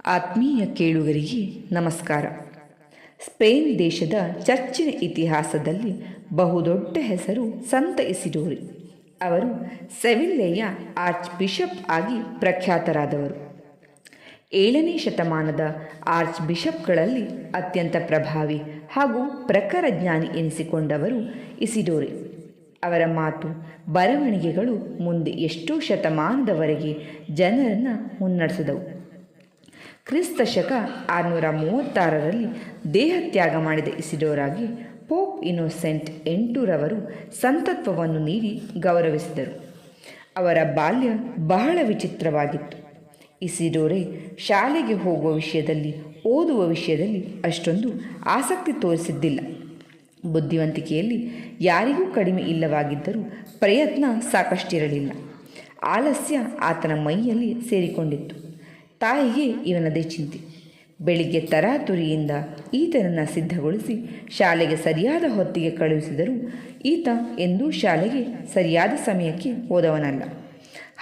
ಆತ್ಮೀಯ ಕೇಳುಗರಿಗೆ ನಮಸ್ಕಾರ. ಸ್ಪೇನ್ ದೇಶದ ಚರ್ಚಿನ ಇತಿಹಾಸದಲ್ಲಿ ಬಹುದೊಡ್ಡ ಹೆಸರು ಸಂತ ಇಸಿಡೋರೆ. ಅವರು ಸೆವಿಲ್ಲೆಯ ಆರ್ಚ್ ಬಿಷಪ್ ಆಗಿ ಪ್ರಖ್ಯಾತರಾದವರು. 7ನೇ ಶತಮಾನದ ಆರ್ಚ್ ಬಿಷಪ್ಗಳಲ್ಲಿ ಅತ್ಯಂತ ಪ್ರಭಾವಿ ಹಾಗೂ ಪ್ರಖರ ಜ್ಞಾನಿ ಎನಿಸಿಕೊಂಡವರು ಇಸಿಡೋರೆ. ಅವರ ಮಾತು ಬರವಣಿಗೆಗಳು ಮುಂದೆ ಎಷ್ಟೋ ಶತಮಾನದವರೆಗೆ ಜನರನ್ನು ಮುನ್ನಡೆಸಿದವು. ಕ್ರಿಸ್ತ ಶಕ 636ರಲ್ಲಿ ದೇಹತ್ಯಾಗ ಮಾಡಿದ ಇಸಿಡೋರಾಗಿ ಪೋಪ್ ಇನ್ನೋಸೆಂಟ್ 8ರವರು ಸಂತತ್ವವನ್ನು ನೀಡಿ ಗೌರವಿಸಿದರು. ಅವರ ಬಾಲ್ಯ ಬಹಳ ವಿಚಿತ್ರವಾಗಿತ್ತು. ಇಸಿಡೋರೆ ಶಾಲೆಗೆ ಹೋಗುವ ವಿಷಯದಲ್ಲಿ, ಓದುವ ವಿಷಯದಲ್ಲಿ ಅಷ್ಟೊಂದು ಆಸಕ್ತಿ ತೋರಿಸಿದ್ದಿಲ್ಲ. ಬುದ್ಧಿವಂತಿಕೆಯಲ್ಲಿ ಯಾರಿಗೂ ಕಡಿಮೆ ಇಲ್ಲವಾಗಿದ್ದರೂ ಪ್ರಯತ್ನ ಸಾಕಷ್ಟಿರಲಿಲ್ಲ. ಆಲಸ್ಯ ಆತನ ಮೈಯಲ್ಲಿ ಸೇರಿಕೊಂಡಿತ್ತು. ತಾಯಿಗೆ ಇವನದೇ ಚಿಂತೆ. ಬೆಳಿಗ್ಗೆ ತರಾತುರಿಯಿಂದ ಈತನನ್ನು ಸಿದ್ಧಗೊಳಿಸಿ ಶಾಲೆಗೆ ಸರಿಯಾದ ಹೊತ್ತಿಗೆ ಕಳುಹಿಸಿದರೂ ಈತ ಎಂದೂ ಶಾಲೆಗೆ ಸರಿಯಾದ ಸಮಯಕ್ಕೆ ಹೋದವನಲ್ಲ.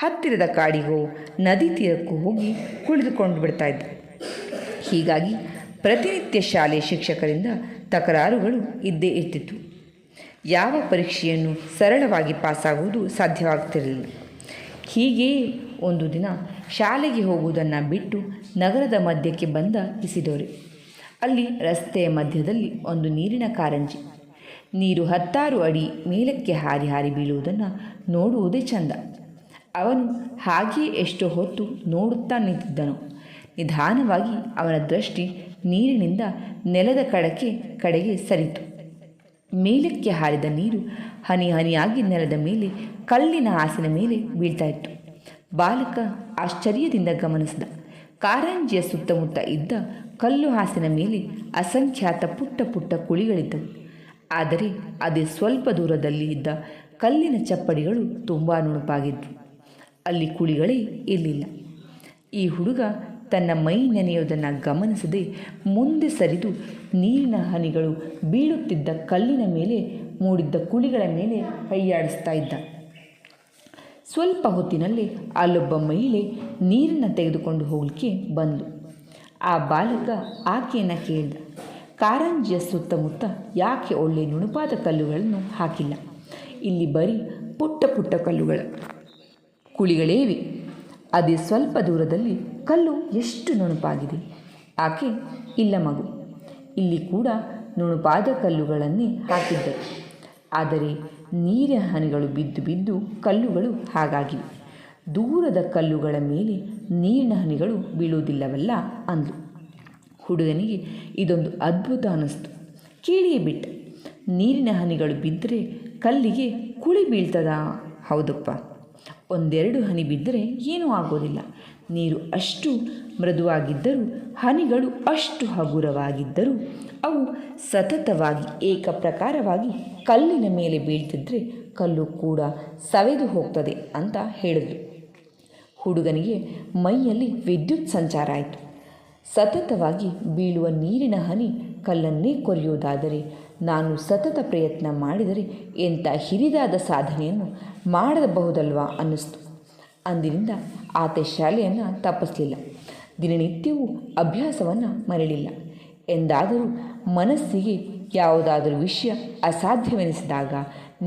ಹತ್ತಿರದ ಕಾಡಿಗೋ ನದಿ ತೀರಕ್ಕೂ ಹೋಗಿ ಕುಳಿತುಕೊಂಡು ಬಿಡ್ತಾ ಇದ್ದ. ಹೀಗಾಗಿ ಪ್ರತಿನಿತ್ಯ ಶಾಲೆ ಶಿಕ್ಷಕರಿಂದ ತಕರಾರುಗಳು ಇದ್ದೇ ಇರ್ತಿತ್ತು. ಯಾವ ಪರೀಕ್ಷೆಯನ್ನು ಸರಳವಾಗಿ ಪಾಸಾಗುವುದು ಸಾಧ್ಯವಾಗುತ್ತಿರಲಿಲ್ಲ. ಹೀಗೆಯೇ ಒಂದು ದಿನ ಶಾಲೆಗೆ ಹೋಗುವುದನ್ನು ಬಿಟ್ಟು ನಗರದ ಮಧ್ಯಕ್ಕೆ ಬಂದ ಇಸಿಡೋರೆ. ಅಲ್ಲಿ ರಸ್ತೆಯ ಮಧ್ಯದಲ್ಲಿ ಒಂದು ನೀರಿನ ಕಾರಂಜಿ. ನೀರು 10 ಅಡಿ ಮೇಲಕ್ಕೆ ಹಾರಿ ಹಾರಿ ಬೀಳುವುದನ್ನು ನೋಡುವುದೇ ಚಂದ. ಅವನು ಹಾಗೆಯೇ ಎಷ್ಟೋ ಹೊತ್ತು ನೋಡುತ್ತಾ ನಿಂತಿದ್ದನು. ನಿಧಾನವಾಗಿ ಅವನ ದೃಷ್ಟಿ ನೀರಿನಿಂದ ನೆಲದ ಕಡೆಗೆ ಸರಿತು. ಮೇಲಕ್ಕೆ ಹಾರಿದ ನೀರು ಹನಿ ಹನಿಯಾಗಿ ನೆಲದ ಮೇಲೆ ಕಲ್ಲಿನ ಹಾಸಿನ ಮೇಲೆ ಬೀಳ್ತಾ ಇತ್ತು. ಬಾಲಕ ಆಶ್ಚರ್ಯದಿಂದ ಗಮನಿಸಿದ. ಕಾರಂಜಿಯ ಸುತ್ತಮುತ್ತ ಇದ್ದ ಕಲ್ಲು ಹಾಸಿನ ಮೇಲೆ ಅಸಂಖ್ಯಾತ ಪುಟ್ಟ ಪುಟ್ಟ ಕುಳಿಗಳಿದ್ದವು. ಆದರೆ ಅದೇ ಸ್ವಲ್ಪ ದೂರದಲ್ಲಿ ಇದ್ದ ಕಲ್ಲಿನ ಚಪ್ಪಡಿಗಳು ತುಂಬ ನುಣುಪಾಗಿದ್ವು. ಅಲ್ಲಿ ಕುಳಿಗಳೇ ಇರಲಿಲ್ಲ. ಈ ಹುಡುಗ ತನ್ನ ಮೈ ನೆನೆಯುವುದನ್ನು ಗಮನಿಸದೆ ಮುಂದೆ ಸರಿದು ನೀರಿನ ಹನಿಗಳು ಬೀಳುತ್ತಿದ್ದ ಕಲ್ಲಿನ ಮೇಲೆ ಮೂಡಿದ್ದ ಕುಳಿಗಳ ಮೇಲೆ ಕೈಯಾಡಿಸ್ತಾ ಇದ್ದ. ಸ್ವಲ್ಪ ಹೊತ್ತಿನಲ್ಲಿ ಅಲ್ಲೊಬ್ಬ ಮಹಿಳೆ ನೀರನ್ನು ತೆಗೆದುಕೊಂಡು ಹೋಗಲಿಕ್ಕೆ ಬಂದು. ಆ ಬಾಲಕ ಆಕೆಯನ್ನು ಕೇಳಿದ, ಕಾರಂಜಿಯ ಸುತ್ತಮುತ್ತ ಯಾಕೆ ಒಳ್ಳೆ ನುಣುಪಾದ ಕಲ್ಲುಗಳನ್ನು ಹಾಕಿಲ್ಲ? ಇಲ್ಲಿ ಬರೀ ಪುಟ್ಟ ಪುಟ್ಟ ಕುಳಿಗಳೇವೆ. ಅದೇ ಸ್ವಲ್ಪ ದೂರದಲ್ಲಿ ಕಲ್ಲು ಎಷ್ಟು ನುಣುಪಾಗಿದೆ. ಆಕೆ, ಇಲ್ಲ ಮಗು, ಇಲ್ಲಿ ಕೂಡ ನುಣುಪಾದ ಕಲ್ಲುಗಳನ್ನೇ ಹಾಕಿದ್ದರು. ಆದರೆ ನೀರಿನ ಹನಿಗಳು ಬಿದ್ದು ಬಿದ್ದು ಕಲ್ಲುಗಳು ಹಾಗಾಗಿವೆ. ದೂರದ ಕಲ್ಲುಗಳ ಮೇಲೆ ನೀರಿನ ಹನಿಗಳು ಬೀಳುವುದಿಲ್ಲವಲ್ಲ ಅಂದ್ಲು. ಹುಡುಗನಿಗೆ ಇದೊಂದು ಅದ್ಭುತ ಅನ್ನಿಸ್ತು. ಕೇಳಿಯೇ ಬಿಟ್ಟ. ನೀರಿನ ಹನಿಗಳು ಬಿದ್ದರೆ ಕಲ್ಲಿಗೆ ಕುಳಿ ಬೀಳ್ತದಾ? ಹೌದಪ್ಪ, 1-2 ಹನಿ ಬಿದ್ದರೆ ಏನೂ ಆಗೋದಿಲ್ಲ. ನೀರು ಅಷ್ಟು ಮೃದುವಾಗಿದ್ದರೂ, ಹನಿಗಳು ಅಷ್ಟು ಹಗುರವಾಗಿದ್ದರೂ, ಅವು ಸತತವಾಗಿ ಏಕಪ್ರಕಾರವಾಗಿ ಕಲ್ಲಿನ ಮೇಲೆ ಬೀಳ್ತಿದ್ರೆ ಕಲ್ಲು ಕೂಡ ಸವೆದು ಹೋಗ್ತದೆ ಅಂತ ಹೇಳಿದ್ರು. ಹುಡುಗನಿಗೆ ಮೈಯಲ್ಲಿ ವಿದ್ಯುತ್ ಸಂಚಾರ ಆಯಿತು. ಸತತವಾಗಿ ಬೀಳುವ ನೀರಿನ ಹನಿ ಕಲ್ಲನ್ನೇ ಕೊರೆಯುವುದಾದರೆ ನಾನು ಸತತ ಪ್ರಯತ್ನ ಮಾಡಿದರೆ ಎಂಥ ಹಿರಿದಾದ ಸಾಧನೆಯನ್ನು ಮಾಡಬಹುದಲ್ವಾ ಅನ್ನಿಸ್ತು. ಅಂದಿನಿಂದ ಆತ ಶಾಲೆಯನ್ನು ತಪ್ಪಿಸಲಿಲ್ಲ. ದಿನನಿತ್ಯವೂ ಅಭ್ಯಾಸವನ್ನು ಮರಳಿಲ್ಲ. ಎಂದಾದರೂ ಮನಸ್ಸಿಗೆ ಯಾವುದಾದರೂ ವಿಷಯ ಅಸಾಧ್ಯವೆನಿಸಿದಾಗ,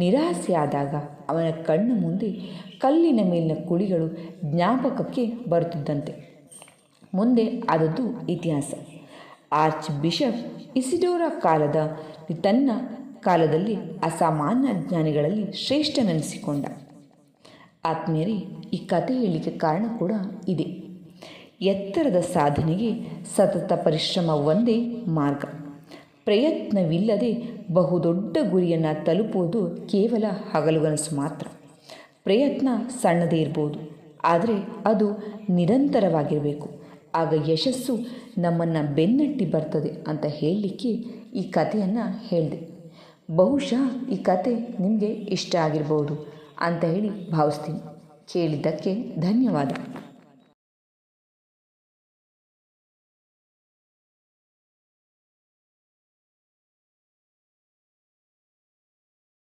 ನಿರಾಸೆಯಾದಾಗ ಅವನ ಕಣ್ಣು ಮುಂದೆ ಕಲ್ಲಿನ ಮೇಲಿನ ಕುಳಿಗಳು ಜ್ಞಾಪಕಕ್ಕೆ ಬರುತ್ತಿದ್ದಂತೆ. ಮುಂದೆ ಆದದ್ದು ಇತಿಹಾಸ. ಆರ್ಚ್ ಬಿಷಪ್ ಇಸಿಡೋರ ತನ್ನ ಕಾಲದಲ್ಲಿ ಅಸಾಮಾನ್ಯ ಜ್ಞಾನಿಗಳಲ್ಲಿ ಶ್ರೇಷ್ಠನೆನಿಸಿಕೊಂಡ. ಆತ್ಮೀಯರೇ, ಈ ಕಥೆ ಹೇಳಲಿಕ್ಕೆ ಕಾರಣ ಕೂಡ ಇದೆ. ಎತ್ತರದ ಸಾಧನೆಗೆ ಸತತ ಪರಿಶ್ರಮ ಒಂದೇ ಮಾರ್ಗ. ಪ್ರಯತ್ನವಿಲ್ಲದೆ ಬಹುದೊಡ್ಡ ಗುರಿಯನ್ನು ತಲುಪುವುದು ಕೇವಲ ಹಗಲುಗನಸು ಮಾತ್ರ. ಪ್ರಯತ್ನ ಸಣ್ಣದೇ ಇರ್ಬೋದು, ಆದರೆ ಅದು ನಿರಂತರವಾಗಿರಬೇಕು. ಆಗ ಯಶಸ್ಸು ನಮ್ಮನ್ನು ಬೆನ್ನಟ್ಟಿ ಬರ್ತದೆ ಅಂತ ಹೇಳಲಿಕ್ಕೆ ಈ ಕಥೆಯನ್ನು ಹೇಳಿದೆ. ಬಹುಶಃ ಈ ಕತೆ ನಿಮಗೆ ಇಷ್ಟ ಆಗಿರ್ಬೋದು ಅಂತ ಹೇಳಿ ಭಾವಿಸ್ತೀನಿ. ಕೇಳಿದ್ದಕ್ಕೆ ಧನ್ಯವಾದ.